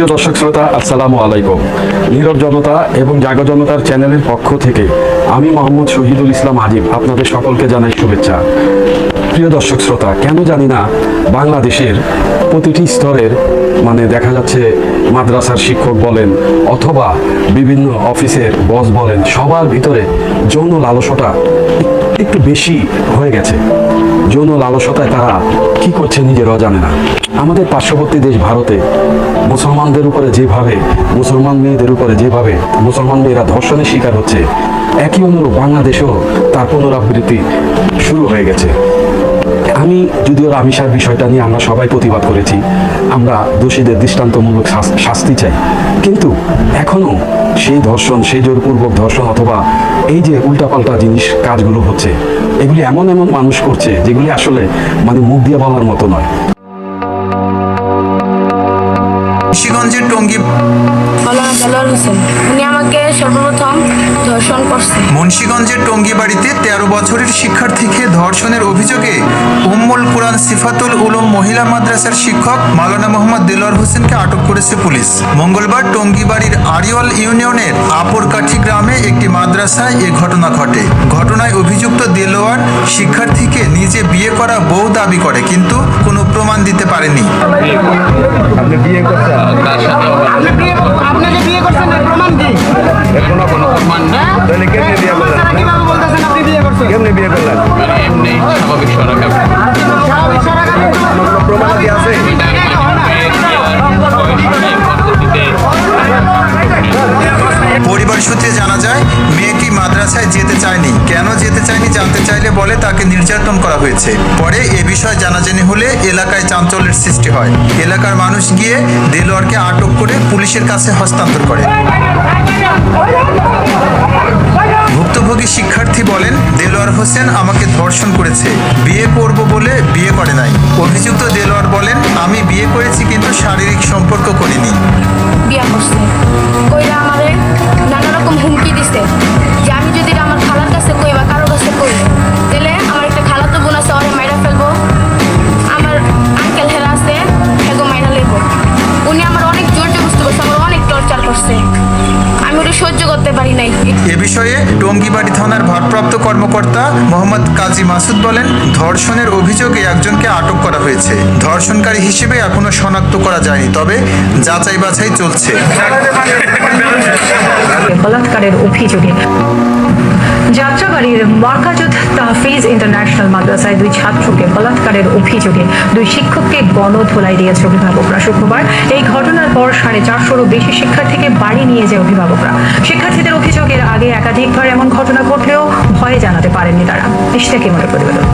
প্রিয় দর্শক শ্রোতা, আসসালামু আলাইকুম। নীরব জনতা এবং জাগো জনতার চ্যানেলের পক্ষ থেকে আমি মোহাম্মদ শহীদুল ইসলাম আজিব আপনাদের সকলকে জানাই শুভেচ্ছা। প্রিয় দর্শক শ্রোতা, কেন জানি না বাংলাদেশের প্রতিটি স্তরের দেখা যাচ্ছে মাদ্রাসার শিক্ষক বলেন অথবা বিভিন্ন অফিসের বস বলেন, সবার ভিতরে যৌন লালসতা একটু বেশি হয়ে গেছে। যৌন লালসতায় তারা কি করছে নিজেরাও জানে না। আমাদের পার্শ্ববর্তী দেশ ভারতে মুসলমানদের উপরে যেভাবে, মুসলমান মেয়েদের উপরে যেভাবে মুসলমান মেয়েরা ধর্ষণের শিকার হচ্ছে, একই অনুরূপ বাংলাদেশেও তার পুনরাবৃত্তি শুরু হয়ে গেছে। আমি যদিও রামিসার বিষয়টা নিয়ে আমরা সবাই প্রতিবাদ করেছি, আমরা দোষীদের দৃষ্টান্তমূলক শাস্তি চাই, কিন্তু এখনো সেই ধর্ষণ, সেই জোরপূর্বক ধর্ষণ অথবা এই যে উল্টাপাল্টা জিনিস কাজগুলো হচ্ছে, এগুলি এমন এমন মানুষ করছে যেগুলি আসলে মুখ দিয়ে বলার মতো নয়। মুন্সিগঞ্জের টঙ্গী উনি আমাকে সর্বপ্রথম ধর্ষণ করছে। মুন্সিগঞ্জের টঙ্গী বাড়িতে 13 বছরের শিক্ষার্থীকে ধর্ষণের অভিযোগে উম্মুল কুরআন সিফাতুল উলুম মহিলা মাদ্রাসার শিক্ষক মাওলানা মোহাম্মদ দেলোয়ার হোসেনকে আটক করেছে পুলিশ। মঙ্গলবার টঙ্গী বাড়ির আরিওয়াল ইউনিয়নের আপরকাঠি গ্রামে একটি মাদ্রাসায় এ ঘটনা ঘটে। ঘটনায় অভিযুক্ত দেলোয়ার শিক্ষার্থীকে নিজে বিয়ে করা বউ দাবি করে, কিন্তু কোনো প্রমাণ দিতে পারেনি। আপনি বিয়ে করছেন? আপনাকে বিয়ে করছেন, এর প্রমাণ কি? কোনো প্রমাণ না। তাহলে কেমনে বিয়ে করলেন? কিভাবে বলতেছেন আপনি বিয়ে করছেন? কেমনে বিয়ে করলেন? এমনি স্বাভাবিক সরকার কোনো প্রমাণ কি আছে? পরিবার সূত্রে জানা যায়, মেয়েটি মাদ্রাসায় যেতে চায়নি। কেন যেতে চায়নি জানতে চাইলে বলে তাকে নির্যাতন করা হয়েছে। পরে এ বিষয়ে জানাজানি হলে এলাকায় চাঞ্চল্যের সৃষ্টি হয়। এলাকার মানুষ গিয়ে দেলোয়ারকে আটক করে পুলিশের কাছে হস্তান্তর করে। ভুক্তভোগী শিক্ষার্থী বলেন, দেলোয়ার হোসেন আমাকে ধর্ষণ করেছে, বিয়ে করব বলে বিয়ে করে নাই। অভিযুক্ত দেলোয়ার বলেন, আমি বিয়ে করেছি কিন্তু শারীরিক সম্পর্ক করিনি। বিয়া করছে, কইরা আমারে নানা রকম হুমকি দিছে যে আমি যদি এটা আমার খালার কাছে কই বা কারোর কাছে কই, তাহলে আমার একটা খালাতো বোন আছে, ওরে মাইরা ফেলবো। আমার আঙ্কেল হেরা আছে, হেগো মাইরা লইব। উনি আমার অনেক জোর জবরদস্তি করছে, আমার অনেক টর্চার করছে, আমি ওটা সহ্য করতে পারি নাই। এ বিষয়ে টঙ্গীবাড়ি থানার ভারপ্রাপ্ত কর্মকর্তা মোহাম্মদ কাজী মাসুদ বলেন, ধর্ষণের অভিযোগে একজনকে আটক করা হয়েছে। ধর্ষণকারী হিসেবে এখনো শনাক্ত করা যায়নি, তবে যাচাই বাছাই চলছে। বলাৎকারের অভিযোগে যাত্রাবাড়ির মার্কাজুদ তাহফিজ ইন্টারন্যাশনাল মাদ্রাসায় 2 ছাত্রকে বলাৎকারের অভিযোগে 2 শিক্ষককে গণধোলাই দিয়েছে অভিভাবকরা। শুক্রবার এই ঘটনার পর 450-রও বেশি শিক্ষার্থীকে বাড়ি নিয়ে যায় অভিভাবকরা। শিক্ষার্থীদের অভিযোগের আগে একাধিকবার এমন ঘটনা ঘটলেও ভয়ে জানাতে পারেননি তারা। ইশতিয়াক ইমনের প্রতিবেদন।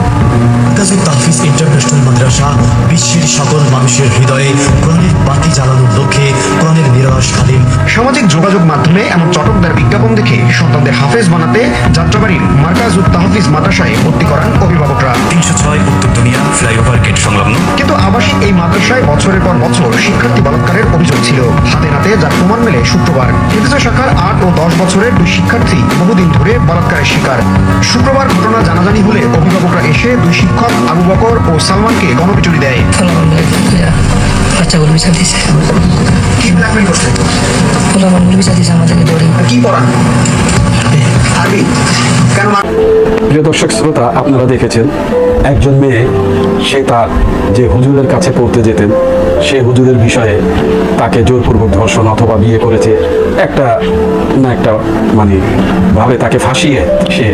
মার্কাজুদ তাহফিজ ইন্টারন্যাশনাল মাদ্রাসা বিশ্বের সকল মানুষের হৃদয়ে কোরআনের বাতি জ্বালানোর লক্ষ্যে কোরআনের নিরাশ খালিম। সামাজিক যোগাযোগ মাধ্যমে এমন চটকদার বিজ্ঞাপন দেখে সন্তানদের হাফেজ বানাতে যাত্রাবাড়ির মার্কাজুদ তাহফিজ মাদ্রাসায় ভর্তি করান অভিভাবকরা। 306 উত্তর দুনিয়া ফ্লাইওভার গেট সংলগ্ন। কিন্তু আবাসিক এই মাদ্রাসায় বছরের পর বছর শিক্ষার্থী বলাৎকারের অভিযোগ ছিল। হাতে নাতে যার প্রমাণ মেলে শুক্রবার। হিফজা শাখার 8 ও 10 বছরের 2 শিক্ষার্থী বহুদিন ধরে বলাৎকারের শিকার। শুক্রবার ঘটনা জানাজানি হলে অভিভাবকরা এসে 2 শিক্ষক আবু বকর ও সালমানকে গণপিটুনি দেয়। বাচ্চাগুলো বিচার দিচ্ছে, কি ব্ল্যাকমেল করছে? পোলাপানগুলো বিচার দিচ্ছে আমাদেরকে ধরে। কি পড়ান? আরবি? কেন? প্রিয় দর্শক শ্রোতা, আপনারা দেখেছেন একজন মেয়ে, সে তার যে হুজুরের কাছে পড়তে যেতেন, সে হুজুরের বিষয়ে তাকে জোরপূর্বক ধর্ষণ অথবা বিয়ে করেছে। একটা ভাবে তাকে ফাঁসিয়ে সে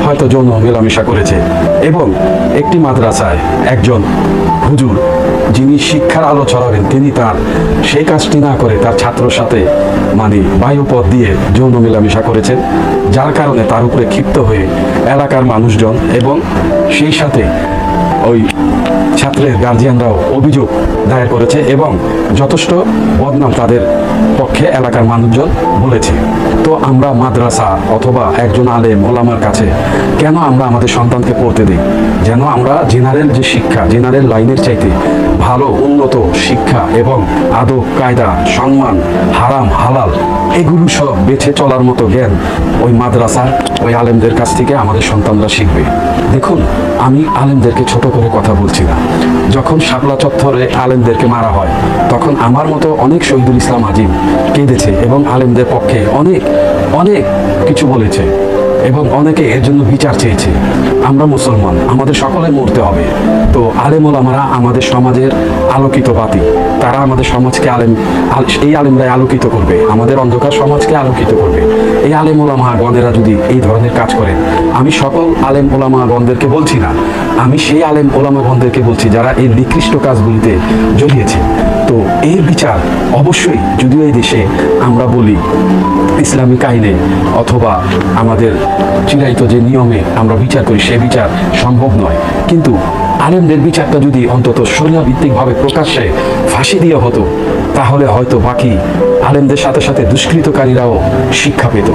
হয়তো যৌন মেলামেশা করেছে। এবং একটি মাদ্রাসায় একজন হুজুর, যিনি শিক্ষার আলো ছড়াবেন, তিনি তার সেই কাজটি না করে তার ছাত্রর সাথে বায়ুপথ দিয়ে যৌন মেলামেশা করেছেন, যার কারণে তার উপরে ক্ষিপ্ত হয়ে এলাকার মানুষজন এবং সেই সাথে ওই ছাত্রের গার্জিয়ানরাও অভিযোগ দায়ের করেছে এবং যথেষ্ট বদনাম তাদের পক্ষে এলাকার মানুষজন বলেছে। তো আমরা মাদ্রাসা অথবা একজন আলেম ওলামার কাছে কেন আমরা আমাদের সন্তানকে পড়তে দিই? যেন আমরা জেনারেল যে শিক্ষা, জেনারেল লাইনের চাইতে ভালো উন্নত শিক্ষা এবং আদব কায়দা, সম্মান, হারাম হালাল এগুলো সব বেছে চলার মতো জ্ঞান ওই মাদ্রাসার ওই আলেমদের কাছ থেকে আমাদের সন্তানরা শিখবে। দেখুন, আমি আলেমদেরকে ছোট করে কথা বলছি না। যখন শাপলা চত্বরে আলেমদেরকে মারা হয় তখন আমার মতো অনেক শহীদুল ইসলাম আজিম কেঁদেছে এবং আলেমদের পক্ষে অনেক অনেক কিছু বলেছে এবং অনেকে এর জন্য বিচার চেয়েছে। আমরা মুসলমান, আমাদের সকলে মরতে হবে। তো আলেম ওলামারা আমাদের সমাজের আলোকিত বাতি, তারা আমাদের সমাজকে এই আলেমরাই আলোকিত করবে, আমাদের অন্ধকার সমাজকে আলোকিত করবে। এই আলেম ওলামা গণেরা যদি এই ধরনের কাজ করেন, আমি সকল আলেম ওলামা গণদেরকে বলছি না, আমি সেই আলেম ওলামা গণদেরকে বলছি যারা এই নিকৃষ্ট কাজগুলিতে জড়িয়েছে। তো এর বিচার অবশ্যই, যদিও এই দেশে আমরা বলি ইসলামিক আইনে অথবা আমাদের চিরায়ত যে নিয়মে আমরা বিচার করি সে বিচার সম্ভব নয়, কিন্তু আলেমদের বিচারটা যদি অন্তত শরিয়া ভিত্তিকভাবে প্রকাশ্যে ফাঁসি দিয়ে হতো তাহলে হয়তো বাকি আলেমদের সাথে সাথে দুষ্কৃতকারীরাও শিক্ষা পেত।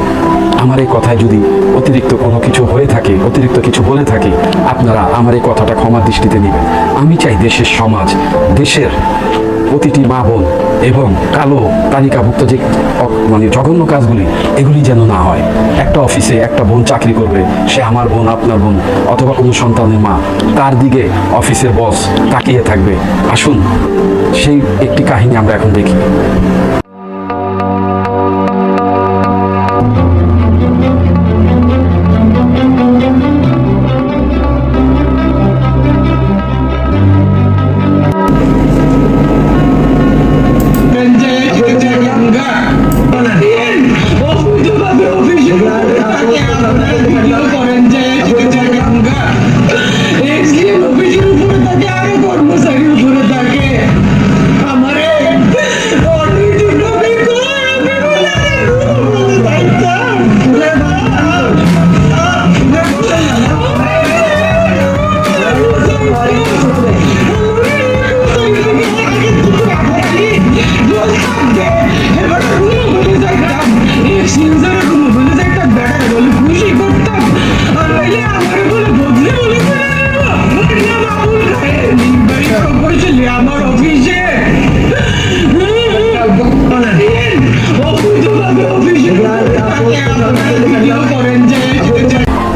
আমার এই কথায় যদি অতিরিক্ত কোনো কিছু হয়ে থাকে, অতিরিক্ত কিছু বলে থাকি, আপনারা আমার এই কথাটা ক্ষমার দৃষ্টিতে নেবেন। আমি চাই দেশের সমাজ, দেশের প্রতিটি মা বোন এবং কালো তালিকাভুক্ত যে মানে জঘন্য কাজগুলি, এগুলি যেন না হয়। একটা অফিসে একটা বোন চাকরি করবে, সে আমার বোন, আপনার বোন অথবা কোনো সন্তানের মা, তার দিকে অফিসের বস তাকিয়ে থাকবে। আসুন সেই একটি কাহিনী আমরা এখন দেখি।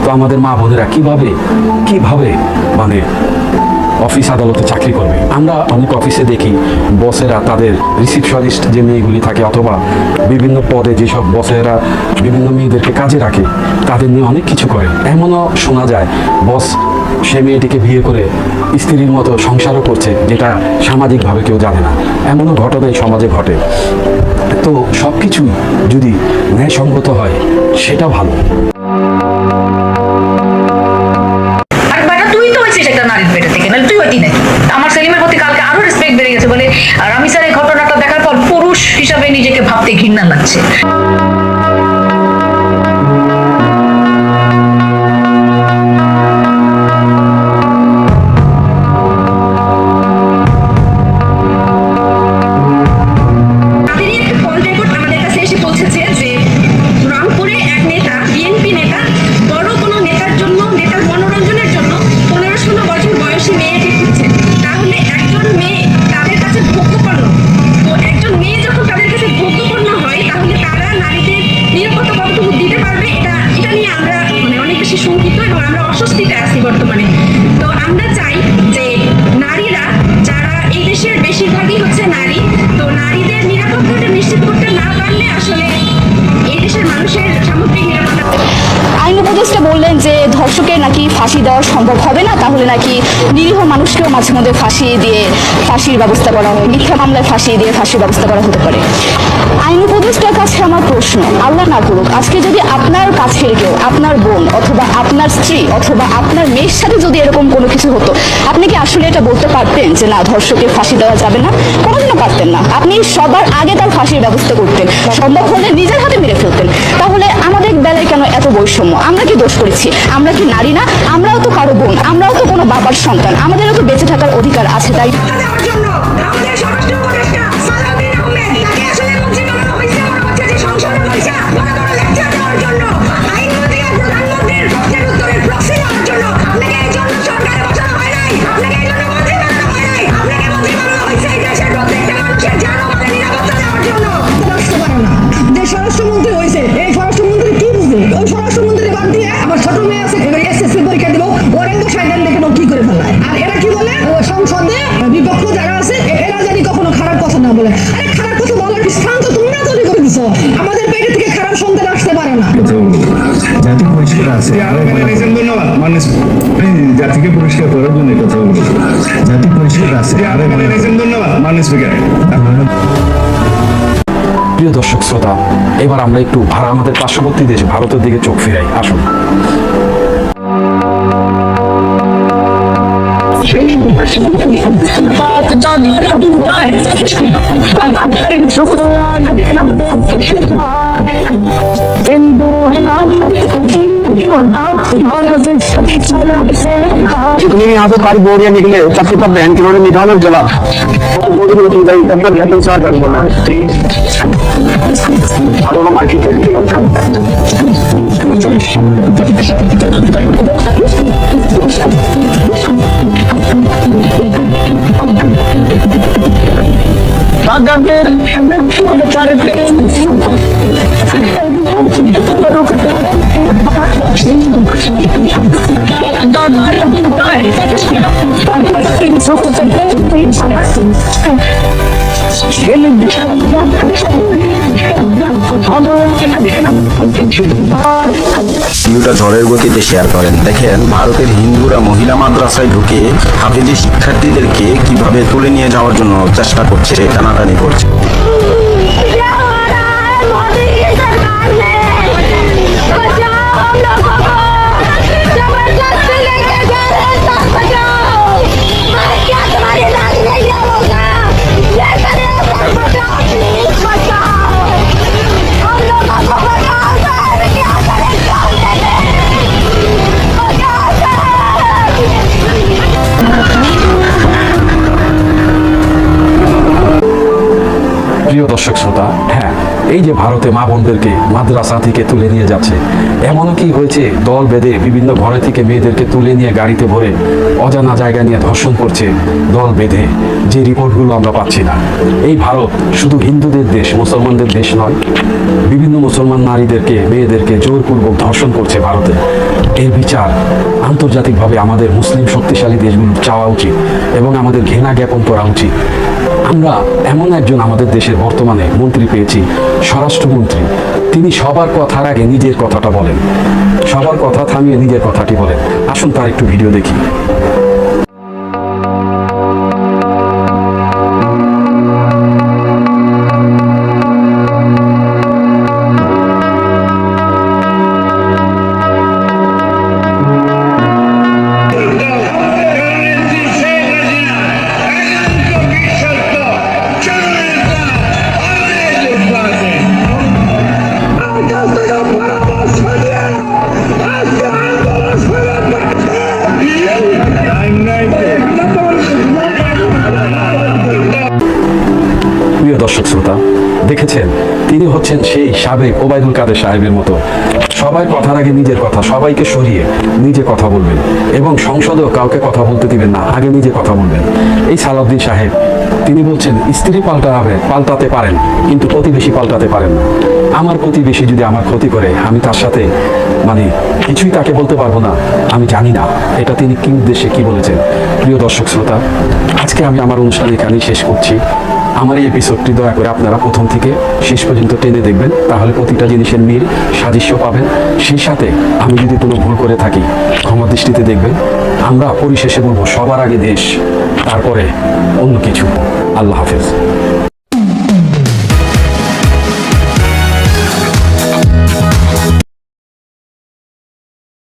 তো আমাদের মা বোনেরা কিভাবে মানে অফিস আদালতে চাকরি করবে? আমরা অনেক অফিসে দেখি বসেরা তাদের রিসিপশনিস্ট যে মেয়েগুলি থাকে অথবা বিভিন্ন পদে যেসব বসেরা বিভিন্ন মেয়েদেরকে কাজে রাখে তাদের নিয়ে অনেক কিছু করে। এমনও শোনা যায় বস সে মেয়েটিকে বিয়ে করে স্ত্রীর মতো সংসারও করছে, যেটা সামাজিকভাবে কেউ জানে না। এমনও ঘটনা এই সমাজে ঘটে। তো সব কিছুই যদি ন্যায়সঙ্গত হয় সেটা ভালো। আমার সেলিমের প্রতি কালকে আরো রেসপেক্ট বেড়ে গেছে বলে, আর আমি স্যার এই ঘটনাটা দেখার পর পুরুষ হিসাবে নিজেকে ভাবতে ঘৃণা লাগছে। বর্তমানে তো আমরা চাই যে নারীরা, যারা এই দেশের বেশিরভাগই হচ্ছে নারী, তো নারীদের নিরাপত্তাটা নিশ্চিত করতে না পারলে আসলে এই দেশের মানুষের সামগ্রিক নিরাপত্তা। আইন উপদেষ্টা বললেন যে ধর্ষকের নাকি ফাঁসি দেওয়া সম্ভব হবে না, তাহলে নাকি নিরীহ মানুষকেও মাঝে মধ্যে ফাঁসিয়ে দিয়ে ফাঁসির ব্যবস্থা করা হয়, মিথ্যা মামলায় ফাঁসিয়ে দিয়ে ফাঁসির ব্যবস্থা করা হতে পারে। আইন উপদেষ্টার কাছে আমার প্রশ্ন, আল্লাহ না করুক আজকে যদি আপনার কাছের কেউ, আপনার বোন অথবা আপনার স্ত্রী অথবা আপনার মেয়ের সাথে যদি এরকম কোনো কিছু হতো, আপনি কি আসলে এটা বলতে পারতেন যে না ধর্ষকের ফাঁসি দেওয়া যাবে না? কোনোদিনও পারতেন না। আপনি সবার আগে তার ফাঁসির ব্যবস্থা করতেন, সম্ভব হলে নিজের হাতে মেরে ফেলতেন। তাহলে আমাদের বেলায় কেন এত বৈষম্য? আমরা কি দোষ করেছি? আমরা কি নারী না? আমরাও তো কারো বোন, আমরাও তো কোনো বাবার সন্তান, আমাদেরও তো বেঁচে থাকার অধিকার আছে। তাই স্বরাষ্ট্রমন্ত্রী হয়েছে, এই স্বরাষ্ট্রমন্ত্রী কি বুঝবে? ওই স্বরাষ্ট্রমন্ত্রী বাদ দিয়ে আমার ছোট মেয়ে আছে, এবার এসএসসি পরীক্ষা দিব, ওর বসায় দেন দেখে কি করে ফেলায়। আর এরা সংসদে বিপক্ষ যারা আছে এরা জানি কখনো খারাপ কথা না বলে। আরে খারাপ কথা বলার স্থান তো তোমরা তৈরি করে দিছো, আমাদের পেটে থেকে খারাপ সন্তান আসতে পারে না। জাতি পরিষ্কার আছে ধন্যবাদ মানুষ জাতিকে পরিষ্কার করার জন্য কথা বলবো। জাতি পরিষ্কার আছে ধন্যবাদ মানুষ প্রিয় দর্শক শ্রোতা, এবার আমরা একটু আমাদের পার্শ্ববর্তী দেশ ভারতের দিকে চোখ ফিরাই। আসুন। जितनी यहाँ से सारी बोरियां निकले सबसे सब बहन किन्होंने निकालो जला ভিডিওটা ঝড়ের গতিতে শেয়ার করেন। দেখেন ভারতের হিন্দুরা মহিলা মাদ্রাসায় ঢুকে হাফেজি শিক্ষার্থীদেরকে কিভাবে তুলে নিয়ে যাওয়ার জন্য চেষ্টা করছে, টানাটানি করছে। প্রিয় দর্শক শ্রোতা, হ্যাঁ, এই যে ভারতে মা বোনদেরকে মাদ্রাসা থেকে তুলে নিয়ে যাচ্ছে, এমনও কি হয়েছে দল বেঁধে বিভিন্ন ঘরে থেকে মেয়েদেরকে তুলে নিয়ে গাড়িতে ভরে অজানা জায়গা নিয়ে ধর্ষণ করছে দল বেঁধে, যে রিপোর্টগুলো আমরা পাচ্ছি না। এই ভারত শুধু হিন্দুদের দেশ, মুসলমানদের দেশ নয়। বিভিন্ন মুসলমান নারীদেরকে মেয়েদেরকে জোরপূর্বক ধর্ষণ করছে ভারতে। এর বিচার আন্তর্জাতিকভাবে আমাদের মুসলিম শক্তিশালী দেশগুলোর চাওয়া উচিত এবং আমাদের ঘৃণা জ্ঞাপন করা উচিত। আমরা এমন একজন আমাদের দেশের বর্তমানে মন্ত্রী পেয়েছি, স্বরাষ্ট্রমন্ত্রী। তিনি সবার কথার আগে নিজের কথাটা বলেন, সবার কথা থামিয়ে নিজের কথাটি বলেন। আসুন তার একটু ভিডিও দেখি। প্রিয় দর্শক শ্রোতা, দেখেছেন তিনি হচ্ছেন সেই সাবেক ওবায়দুল কাদের সাহেবের মতো। সবাই কথার আগে নিজের কথা, সবাইকে সরিয়ে নিজে কথা বলবেন এবং সংসদেও কাউকে কথা বলতে দিবেন না, আগে নিজে কথা বলবেন। এই সালাউদ্দিন সাহেব তিনি বলছেন স্ত্রী পাল্টাতে পারেন কিন্তু প্রতিবেশী পাল্টাতে পারেন না। আমার প্রতিবেশী যদি আমার ক্ষতি করে, আমি তার সাথে কিছুই তাকে বলতে পারবো না। আমি জানি না এটা তিনি কি উদ্দেশ্যে কি বলেছেন। প্রিয় দর্শক শ্রোতা, আজকে আমি আমার অনুষ্ঠান এখানেই শেষ করছি। আমার এই এপিসোডটি দয়া করে আপনারা প্রথম থেকে শেষ পর্যন্ত টেনে দেখবেন, তাহলে প্রতিটা জিনিসের মিল সাদৃশ্য পাবেন। সেই সাথে আমি যদি কোনো ভুল করে থাকি ক্ষমা দৃষ্টিতে দেখবেন। আমরা পরিশেষে বলবো, সবার আগে দেশ, তারপরে অন্য কিছু। আল্লাহ হাফেজ।